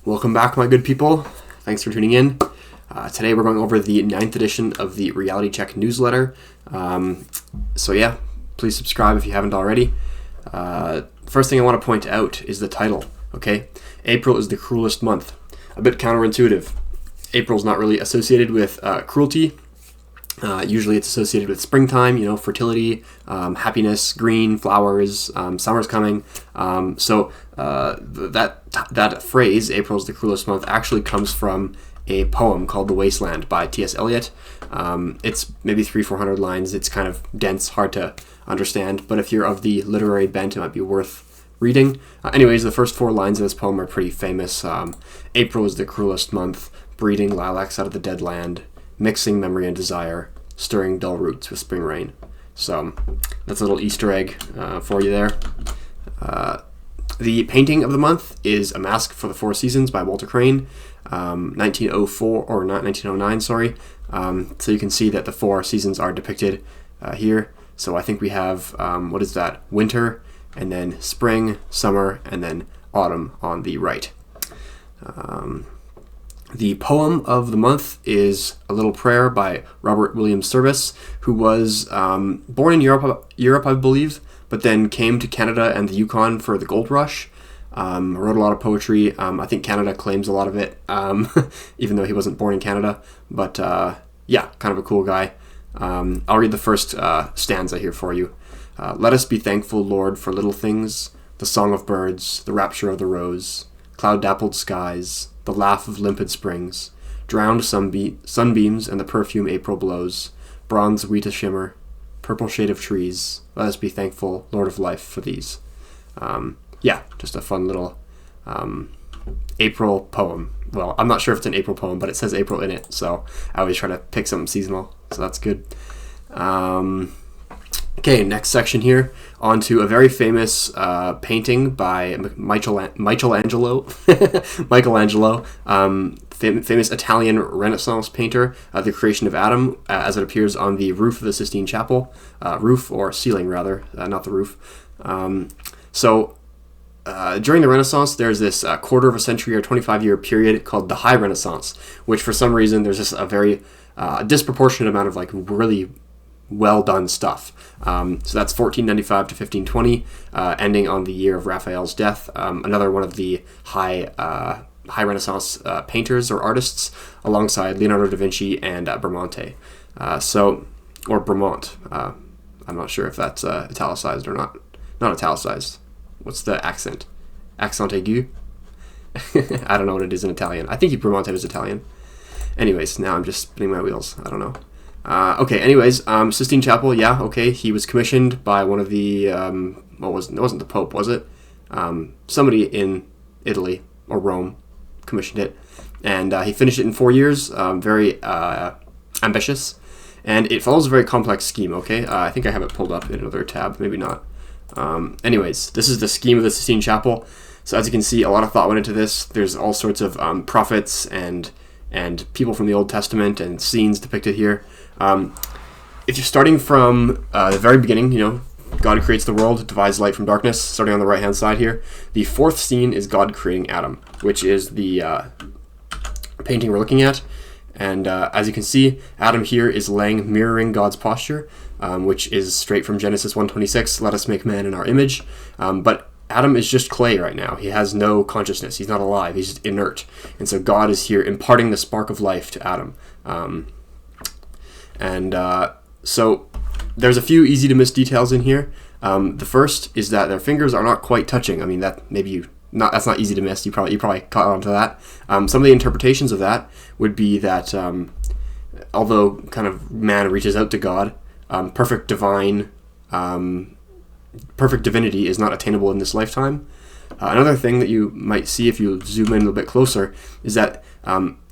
Welcome back, my good people. Thanks for tuning in. Today we're going over the 9th edition of the Reality Check newsletter. Please subscribe if you haven't already. First thing I want to point out is the title, okay? April is the cruelest month. A bit counterintuitive. April's not really associated with cruelty. Usually it's associated with springtime, fertility, happiness, green, flowers, summer's coming. That phrase, April's the cruelest month, actually comes from a poem called The Wasteland by T.S. Eliot. It's maybe 300-400 lines. It's kind of dense, hard to understand, but if you're of the literary bent, it might be worth reading. Anyways, the first 4 lines of this poem are pretty famous. April is the cruelest month, breeding lilacs out of the dead land, mixing memory and desire, stirring dull roots with spring rain. So that's a little Easter egg for you there. The painting of the month is A Mask for the Four Seasons by Walter Crane, 1904 or not 1909, sorry. So you can see that the 4 seasons are depicted here. So I think we have winter, and then spring, summer, and then autumn on the right. The poem of the month is A Little Prayer by Robert William Service, who was born in Europe, I believe, but then came to Canada and the Yukon for the gold rush. Wrote a lot of poetry. I think Canada claims a lot of it, even though he wasn't born in Canada. But kind of a cool guy. I'll read the first stanza here for you. Let us be thankful, Lord, for little things, the song of birds, the rapture of the rose, cloud-dappled skies, the laugh of limpid springs, drowned sunbeams and the perfume April blows, bronze wheat a-shimmer, purple shade of trees. Let us be thankful, Lord of life, for these. Just a fun little April poem. Well, I'm not sure if it's an April poem, but it says April in it, so I always try to pick something seasonal, so that's good. Okay, next section here, on to a very famous painting by Michelangelo, famous Italian Renaissance painter, The Creation of Adam, as it appears on the roof of the Sistine Chapel, roof or ceiling rather, not the roof. During the Renaissance, there's this quarter of a century or 25-year period called the High Renaissance, which for some reason there's just a very disproportionate amount of really well done stuff. So that's 1495 to 1520, ending on the year of Raphael's death. Another one of the high Renaissance painters or artists, alongside Leonardo da Vinci and Bramante. Or Bramont. I'm not sure if that's italicized or not. Not italicized. What's the accent? Accent aigu? I don't know what it is in Italian. I think Bramante was Italian. Anyways, now I'm just spinning my wheels. I don't know. Sistine Chapel, he was commissioned by one of the, it wasn't the Pope, was it? Somebody in Italy, or Rome, commissioned it, and he finished it in 4 years, very ambitious, and it follows a very complex scheme, okay? I think I have it pulled up in another tab, maybe not. This is the scheme of the Sistine Chapel. So as you can see, a lot of thought went into this. There's all sorts of prophets and people from the Old Testament and scenes depicted here. If you're starting from the very beginning, God creates the world, divides light from darkness, starting on the right-hand side here. The 4th scene is God creating Adam, which is the painting we're looking at. And as you can see, Adam here is mirroring God's posture, which is straight from Genesis 1:26, let us make man in our image. But Adam is just clay right now. He has no consciousness. He's not alive. He's just inert. And so God is here imparting the spark of life to Adam. So there's a few easy to miss details in here. The first is that their fingers are not quite touching. I mean, that's not easy to miss. You probably caught on to that. Some of the interpretations of that would be that although kind of man reaches out to God, perfect divinity is not attainable in this lifetime. Another thing that you might see if you zoom in a little bit closer is that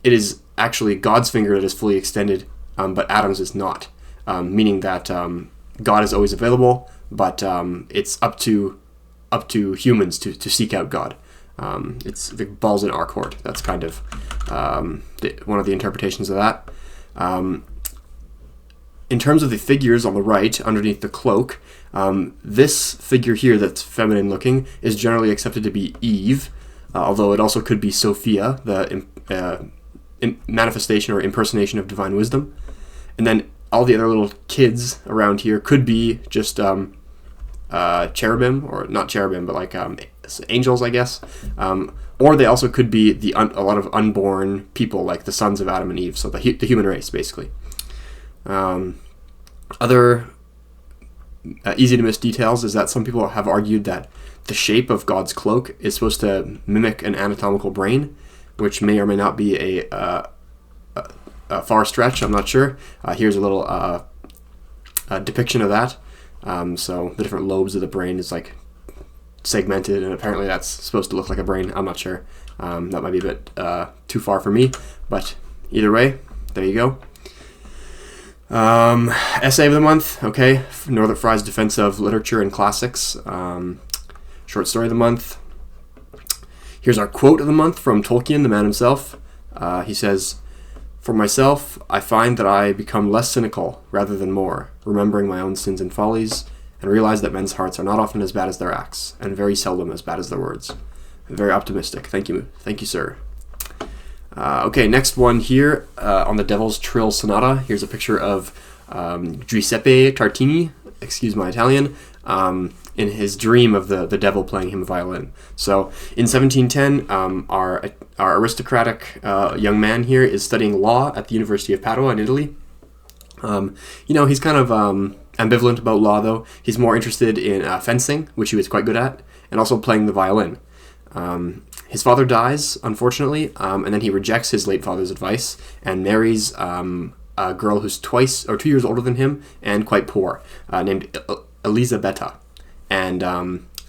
it is actually God's finger that is fully extended, but Adam's is not, meaning that God is always available, but it's up to humans to seek out God. It's the ball's in our court. That's kind of one of the interpretations of that. In terms of the figures on the right, underneath the cloak, this figure here that's feminine looking is generally accepted to be Eve. although it also could be Sophia, the manifestation or impersonation of divine wisdom. And then all the other little kids around here could be just cherubim, or not cherubim, but like angels, I guess. Or they also could be a lot of unborn people, like the sons of Adam and Eve, so the human race, basically. Other easy to miss details is that some people have argued that the shape of God's cloak is supposed to mimic an anatomical brain, which may or may not be a far stretch. I'm not sure. Here's a little depiction of that. So the different lobes of the brain is like segmented, and apparently that's supposed to look like a brain. I'm not sure. That might be a bit too far for me, but either way, there you go. Essay of the month, okay. Northrop Frye's Defense of Literature and Classics. Short story of the month. Here's our quote of the month from Tolkien, the man himself. He says, "For myself, I find that I become less cynical rather than more, remembering my own sins and follies, and realize that men's hearts are not often as bad as their acts, and very seldom as bad as their words." Very optimistic. Thank you, sir. Okay, next one here on the Devil's Trill Sonata. Here's a picture of Giuseppe Tartini, excuse my Italian, in his dream of the devil playing him a violin. So in 1710, our aristocratic young man here is studying law at the University of Padua in Italy. He's kind of ambivalent about law, though. He's more interested in fencing, which he was quite good at, and also playing the violin. His father dies, unfortunately, and then he rejects his late father's advice and marries a girl who's 2 years older than him and quite poor, named Elisabetta. And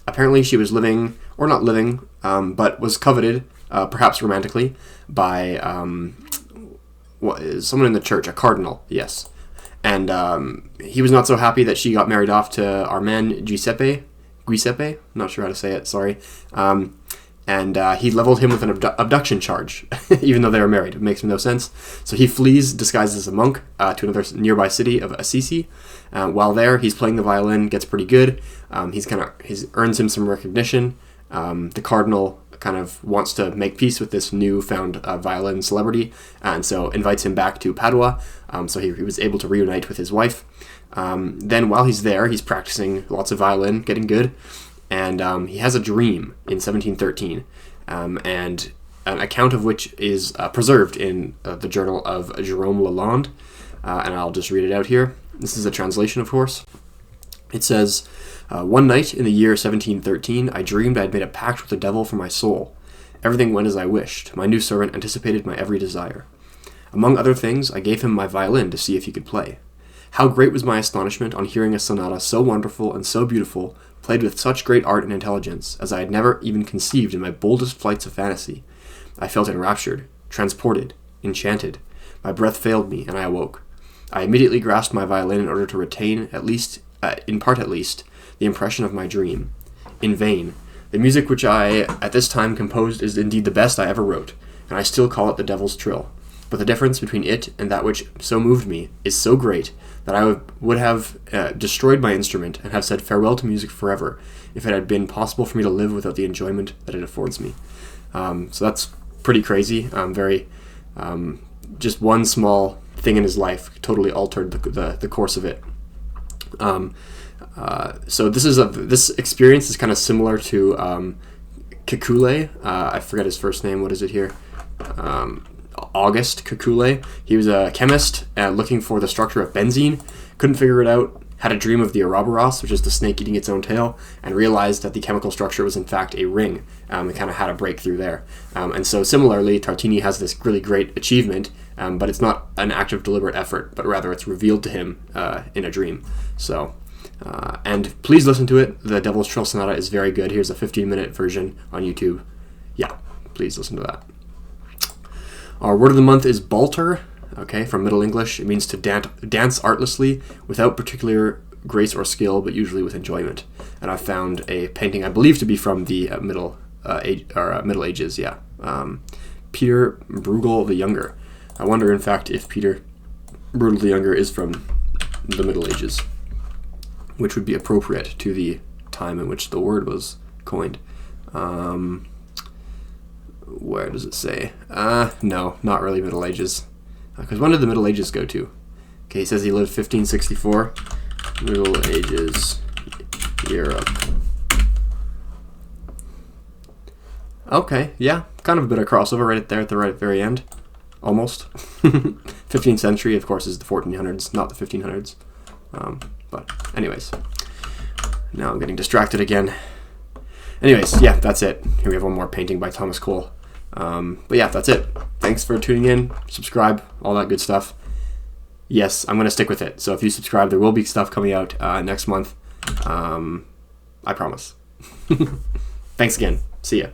apparently she was living, or not living, but was coveted, perhaps romantically, by someone in the church, a cardinal, yes. And he was not so happy that she got married off to our man Giuseppe, not sure how to say it, sorry. And he leveled him with an abduction charge, even though they were married. It makes no sense. So he flees, disguised as a monk, to another nearby city of Assisi. While there, he's playing the violin, gets pretty good. He's earns him some recognition. The cardinal kind of wants to make peace with this newfound violin celebrity, and so invites him back to Padua. So he was able to reunite with his wife. Then while he's there, he's practicing lots of violin, getting good. And he has a dream in 1713, and an account of which is preserved in the journal of Jerome Lalande, and I'll just read it out here. This is a translation, of course. It says, "One night in the year 1713, I dreamed I had made a pact with the devil for my soul. Everything went as I wished. My new servant anticipated my every desire. Among other things, I gave him my violin to see if he could play. How great was my astonishment on hearing a sonata so wonderful and so beautiful, played with such great art and intelligence, as I had never even conceived in my boldest flights of fantasy. I felt enraptured, transported, enchanted. My breath failed me, and I awoke. I immediately grasped my violin in order to retain, at least, in part at least, the impression of my dream. In vain. The music which I at this time composed is indeed the best I ever wrote, and I still call it the Devil's Trill. But the difference between it and that which so moved me is so great that I would have destroyed my instrument and have said farewell to music forever if it had been possible for me to live without the enjoyment that it affords me." So that's pretty crazy. Just one small thing in his life totally altered the course of it. So this experience is kind of similar to Kekule. I forget his first name. What is it here? August Kekule. He was a chemist looking for the structure of benzene, couldn't figure it out, had a dream of the Ouroboros, which is the snake eating its own tail, and realized that the chemical structure was in fact a ring, and kind of had a breakthrough there. And so similarly, Tartini has this really great achievement, but it's not an act of deliberate effort, but rather it's revealed to him in a dream. So, and please listen to it. The Devil's Trill Sonata is very good. Here's a 15-minute version on YouTube. Yeah, please listen to that. Our word of the month is balter, okay, from Middle English. It means to dance artlessly without particular grace or skill, but usually with enjoyment. And I found a painting I believe to be from the Middle Ages, yeah. Peter Bruegel the Younger. I wonder, in fact, if Peter Bruegel the Younger is from the Middle Ages, which would be appropriate to the time in which the word was coined. Where does it say? No, not really Middle Ages. Because when did the Middle Ages go to? Okay, he says he lived 1564. Middle Ages, Europe. Okay, yeah, kind of a bit of crossover right there at the very end. Almost. 15th century, of course, is the 1400s, not the 1500s. But anyways, now I'm getting distracted again. Anyways, yeah, that's it. Here we have one more painting by Thomas Cole. But yeah, that's it. Thanks for tuning in. Subscribe, all that good stuff. Yes, I'm going to stick with it. So if you subscribe, there will be stuff coming out next month. I promise. Thanks again. See ya.